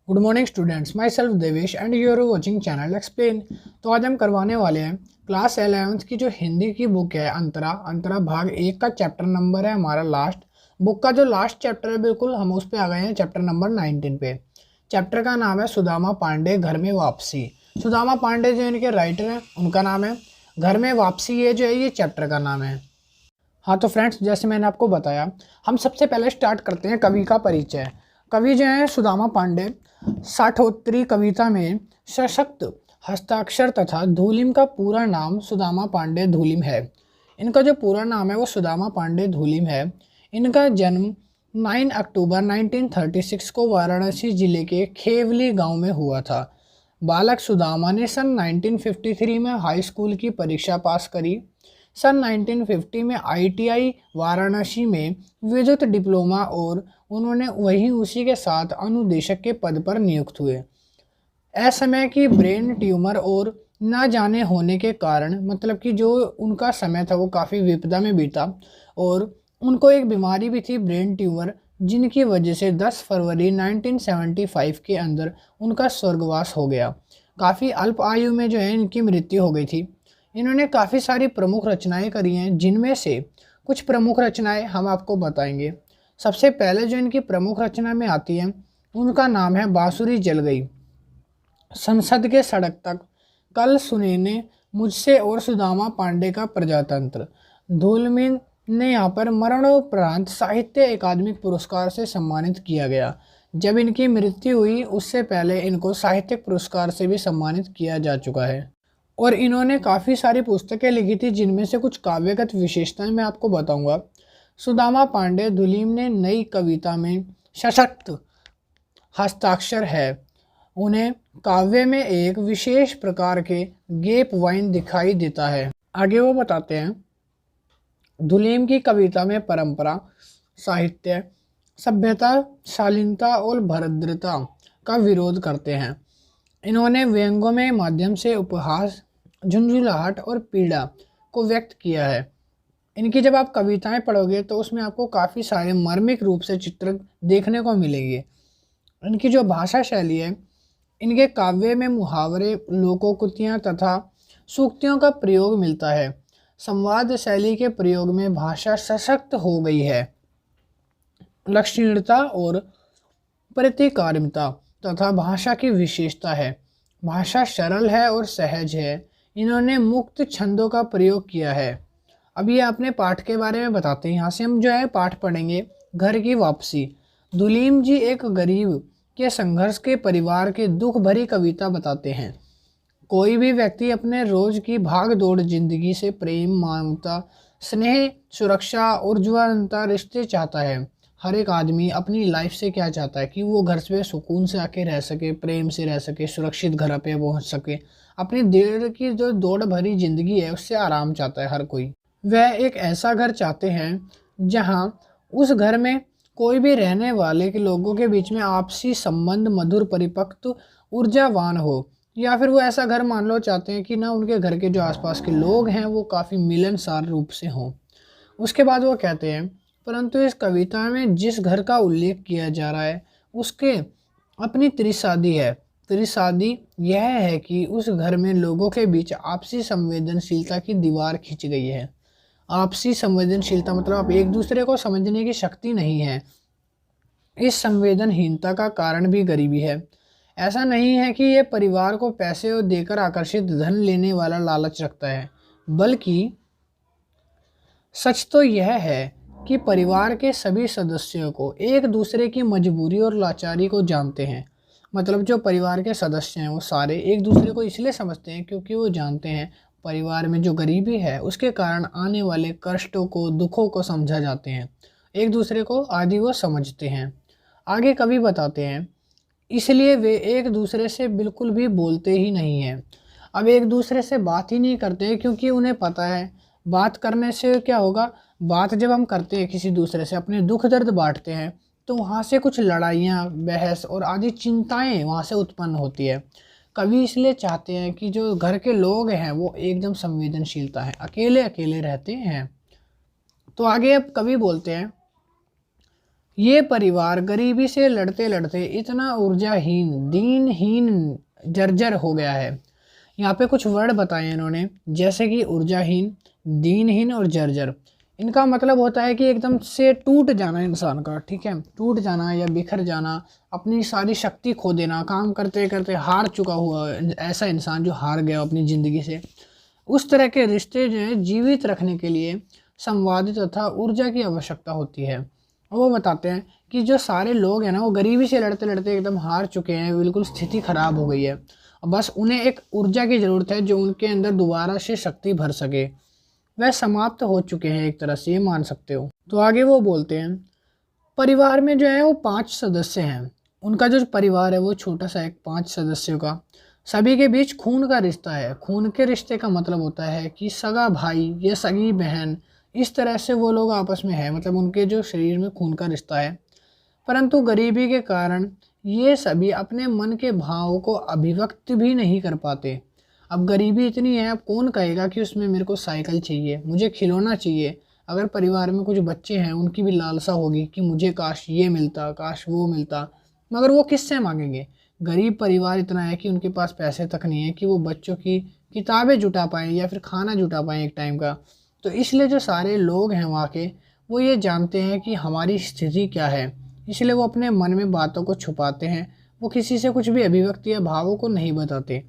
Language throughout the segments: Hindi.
Good morning students, myself Devesh and you are watching channel Explain. तो आज हम करवाने वाले हैं क्लास 11th की जो हिंदी की बुक है अंतरा अंतरा भाग 1 का चैप्टर नंबर है हमारा लास्ट। बुक का जो लास्ट चैप्टर है बिल्कुल हम उस पे आ गए हैं चैप्टर नंबर 19 पे। चैप्टर का नाम है सुदामा पांडे घर में वापसी। सुदामा पांडे जो इनके राइटर हैं उनका नाम है, घर में वापसी ये जो है ये चैप्टर का नाम है। हाँ तो फ्रेंड्स, जैसे मैंने आपको बताया, हम सबसे पहले स्टार्ट करते हैं कवि का परिचय। कवि जो है सुदामा पांडे साठोत्तरी कविता में सशक्त हस्ताक्षर तथा धूलिम का पूरा नाम सुदामा पांडे धूलिम है। इनका जो पूरा नाम है वो सुदामा पांडे धूलिम है। इनका जन्म 9 अक्टूबर 1936 को वाराणसी जिले के खेवली गांव में हुआ था। बालक सुदामा ने सन 1953 में हाई स्कूल की परीक्षा पास करी। सन 1950 में आईटीआई वाराणसी में विद्युत डिप्लोमा और उन्होंने वहीं उसी के साथ अनुदेशक के पद पर नियुक्त हुए। असमय की ब्रेन ट्यूमर और न जाने होने के कारण, मतलब कि जो उनका समय था वो काफ़ी विपदा में बीता और उनको एक बीमारी भी थी, ब्रेन ट्यूमर, जिनकी वजह से 10 फरवरी 1975 के अंदर उनका स्वर्गवास हो गया। काफ़ी अल्प आयु में जो है इनकी मृत्यु हो गई थी। इन्होंने काफ़ी सारी प्रमुख रचनाएं करी हैं, जिनमें से कुछ प्रमुख रचनाएं हम आपको बताएंगे। सबसे पहले जो इनकी प्रमुख रचना में आती है उनका नाम है बांसुरी जल गई, संसद के सड़क तक, कल सुनेने मुझसे और सुदामा पांडे का प्रजातंत्र। धूलमिल ने यहाँ पर मरणोपरांत साहित्य अकादमी पुरस्कार से सम्मानित किया गया। जब इनकी मृत्यु हुई उससे पहले इनको साहित्यिक पुरस्कार से भी सम्मानित किया जा चुका है। और इन्होंने काफ़ी सारी पुस्तकें लिखी थी, जिनमें से कुछ काव्यगत विशेषताएं मैं आपको बताऊंगा। सुदामा पांडे धूलिम ने नई कविता में सशक्त हस्ताक्षर है। उन्हें काव्य में एक विशेष प्रकार के गेप वाइन दिखाई देता है। आगे वो बताते हैं, धूलिम की कविता में परंपरा, साहित्य, सभ्यता, शालीनता और भद्रता का विरोध करते हैं। इन्होंने व्यंगों में माध्यम से उपहास, झुंझुलाहट और पीड़ा को व्यक्त किया है। इनकी जब आप कविताएं पढ़ोगे तो उसमें आपको काफ़ी सारे मार्मिक रूप से चित्र देखने को मिलेंगे। इनकी जो भाषा शैली है, इनके काव्य में मुहावरे, लोकोक्तियाँ तथा सूक्तियों का प्रयोग मिलता है। संवाद शैली के प्रयोग में भाषा सशक्त हो गई है। लक्षणीयता और प्रतिकारिता तथा भाषा की विशेषता है। भाषा सरल है और सहज है। इन्होंने मुक्त छंदों का प्रयोग किया है। अब ये अपने पाठ के बारे में बताते हैं। यहाँ से हम जो है पाठ पढ़ेंगे, घर की वापसी। धूलिम जी एक गरीब के संघर्ष के परिवार के दुख भरी कविता बताते हैं। कोई भी व्यक्ति अपने रोज की भाग दौड़ जिंदगी से प्रेम, मानवता, स्नेह, सुरक्षा, ऊर्ज्वलता, रिश्ते चाहता है। हर एक आदमी अपनी लाइफ से क्या चाहता है कि वो घर से सुकून से आके रह सके, प्रेम से रह सके, सुरक्षित घर पे पहुंच सके। अपनी देर की जो दौड़ भरी ज़िंदगी है उससे आराम चाहता है हर कोई। वह एक ऐसा घर चाहते हैं जहां उस घर में कोई भी रहने वाले के लोगों के बीच में आपसी संबंध मधुर, परिपक्व, ऊर्जावान हो। या फिर वो ऐसा घर मान लो चाहते हैं कि ना उनके घर के जो आसपास के लोग हैं वो काफ़ी मिलनसार रूप से हों। उसके बाद वो कहते हैं, परंतु इस कविता में जिस घर का उल्लेख किया जा रहा है उसके अपनी त्रिसादी है। त्रिसादी यह है कि उस घर में लोगों के बीच आपसी संवेदनशीलता की दीवार खिंच गई है। आपसी संवेदनशीलता मतलब आप एक दूसरे को समझने की शक्ति नहीं है। इस संवेदनहीनता का कारण भी गरीबी है। ऐसा नहीं है कि ये परिवार को पैसे देकर आकर्षित धन लेने वाला लालच रखता है, बल्कि सच तो यह है कि परिवार के सभी सदस्यों को एक दूसरे की मजबूरी और लाचारी को जानते हैं। मतलब जो परिवार के सदस्य हैं वो सारे एक दूसरे को इसलिए समझते हैं क्योंकि वो जानते हैं परिवार में जो गरीबी है उसके कारण आने वाले कष्टों को, दुखों को समझा जाते हैं। एक दूसरे को आदि वो समझते हैं। आगे कवि बताते हैं, इसलिए वे एक दूसरे से बिल्कुल भी बोलते ही नहीं हैं। अब एक दूसरे से बात ही नहीं करते हैं क्योंकि उन्हें पता है बात करने से क्या होगा। बात जब हम करते हैं किसी दूसरे से, अपने दुख दर्द बांटते हैं, तो वहाँ से कुछ लड़ाइयाँ, बहस और आदि चिंताएं वहाँ से उत्पन्न होती है। कवि इसलिए चाहते हैं कि जो घर के लोग हैं वो एकदम संवेदनशीलता है, अकेले अकेले रहते हैं। तो आगे अब कवि बोलते हैं, ये परिवार गरीबी से लड़ते लड़ते इतना ऊर्जाहीन, दीनहीन, जर्जर हो गया है। यहाँ पे कुछ वर्ड बताए इन्होंने, जैसे कि ऊर्जाहीन, दीनहीन और जर्जर। इनका मतलब होता है कि एकदम से टूट जाना इंसान का, ठीक है, टूट जाना या बिखर जाना, अपनी सारी शक्ति खो देना, काम करते करते हार चुका हुआ ऐसा इंसान जो हार गया अपनी ज़िंदगी से। उस तरह के रिश्ते जो है जीवित रखने के लिए संवाद तथा ऊर्जा की आवश्यकता होती है। और वो बताते हैं कि जो सारे लोग हैं ना, वो गरीबी से लड़ते लड़ते एकदम हार चुके हैं, बिल्कुल स्थिति खराब हो गई है। बस उन्हें एक ऊर्जा की ज़रूरत है जो उनके अंदर दोबारा से शक्ति भर सके। वह समाप्त हो चुके हैं एक तरह से, ये मान सकते हो। तो आगे वो बोलते हैं, परिवार में जो है वो 5 सदस्य हैं। उनका जो परिवार है वो छोटा सा, एक 5 सदस्यों का, सभी के बीच खून का रिश्ता है। खून के रिश्ते का मतलब होता है कि सगा भाई या सगी बहन, इस तरह से वो लोग आपस में है, मतलब उनके जो शरीर में खून का रिश्ता है। परंतु गरीबी के कारण ये सभी अपने मन के भाव को अभिव्यक्त भी नहीं कर पाते। अब गरीबी इतनी है, अब कौन कहेगा कि उसमें मेरे को साइकिल चाहिए, मुझे खिलौना चाहिए। अगर परिवार में कुछ बच्चे हैं, उनकी भी लालसा होगी कि मुझे काश ये मिलता, काश वो मिलता, मगर वो किससे मांगेंगे। गरीब परिवार इतना है कि उनके पास पैसे तक नहीं है कि वो बच्चों की किताबें जुटा पाएँ या फिर खाना जुटा पाएँ एक टाइम का। तो इसलिए जो सारे लोग हैं वहाँ के, वो ये जानते हैं कि हमारी स्थिति क्या है, इसलिए वो अपने मन में बातों को छुपाते हैं। वो किसी से कुछ भी अभिव्यक्ति या भावों को नहीं बताते।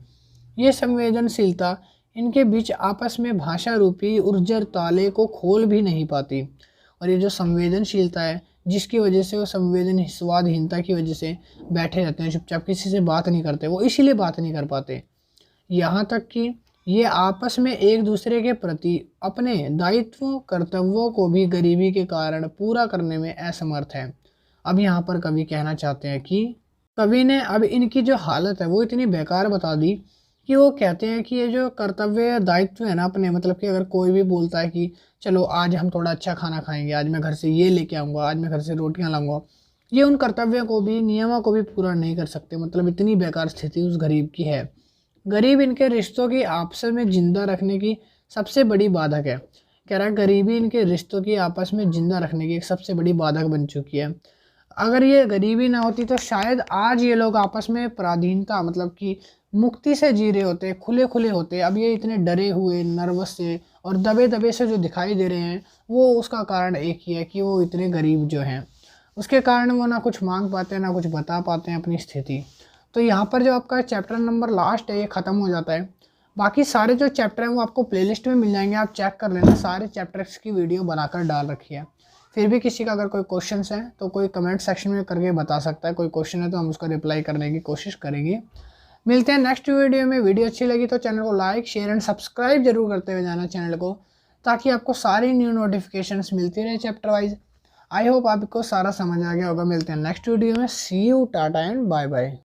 ये संवेदनशीलता इनके बीच आपस में भाषा रूपी ऊर्जर ताले को खोल भी नहीं पाती। और ये जो संवेदनशीलता है, जिसकी वजह से वो स्वादहीनता की वजह से बैठे रहते हैं चुपचाप, किसी से बात नहीं करते, वो इसीलिए बात नहीं कर पाते। यहाँ तक कि ये आपस में एक दूसरे के प्रति अपने दायित्वों कर्तव्यों को भी गरीबी के कारण पूरा करने में असमर्थ है। अब यहाँ पर कवि कहना चाहते हैं कि कवि ने अब इनकी जो हालत है वो इतनी बेकार बता दी कि वो कहते हैं कि ये जो कर्तव्य दायित्व है ना अपने, मतलब कि अगर कोई भी बोलता है कि चलो आज हम थोड़ा अच्छा खाना खाएंगे, आज मैं घर से ये लेके आऊँगा, आज मैं घर से रोटियाँ लाऊंगा, ये उन कर्तव्यों को भी, नियमों को भी पूरा नहीं कर सकते। मतलब इतनी बेकार स्थिति उस गरीब की है। गरीब इनके रिश्तों की आपस में जिंदा रखने की सबसे बड़ी बाधक है। कह रहा है गरीबी इनके रिश्तों की आपस में जिंदा रखने की एक सबसे बड़ी बाधक बन चुकी है। अगर ये गरीबी ना होती तो शायद आज ये लोग आपस में पराधीनता, मतलब कि मुक्ति से जी रहे होते, खुले खुले होते। अब ये इतने डरे हुए, नर्वस से और दबे दबे से जो दिखाई दे रहे हैं, वो उसका कारण एक ही है कि वो इतने गरीब जो हैं, उसके कारण वो ना कुछ मांग पाते हैं, ना कुछ बता पाते हैं अपनी स्थिति। तो यहाँ पर जो आपका चैप्टर नंबर लास्ट है ये ख़त्म हो जाता है। बाकी सारे जो चैप्टर हैं वो आपको प्लेलिस्ट में मिल जाएंगे, आप चेक कर लेना। सारे चैप्टर्स की वीडियो बनाकर डाल रखी है। फिर भी किसी का अगर कोई क्वेश्चन है तो कोई कमेंट सेक्शन में करके बता सकता है। कोई क्वेश्चन है तो हम उसका रिप्लाई करने की कोशिश करेंगे। मिलते हैं नेक्स्ट वीडियो में। वीडियो अच्छी लगी तो चैनल को लाइक, शेयर एंड सब्सक्राइब जरूर करते हुए जाना चैनल को, ताकि आपको सारी न्यू नोटिफिकेशंस मिलती रहे चैप्टर वाइज। आई होप आपको सारा समझ आ गया होगा। मिलते हैं नेक्स्ट वीडियो में। See you, tata and bye bye.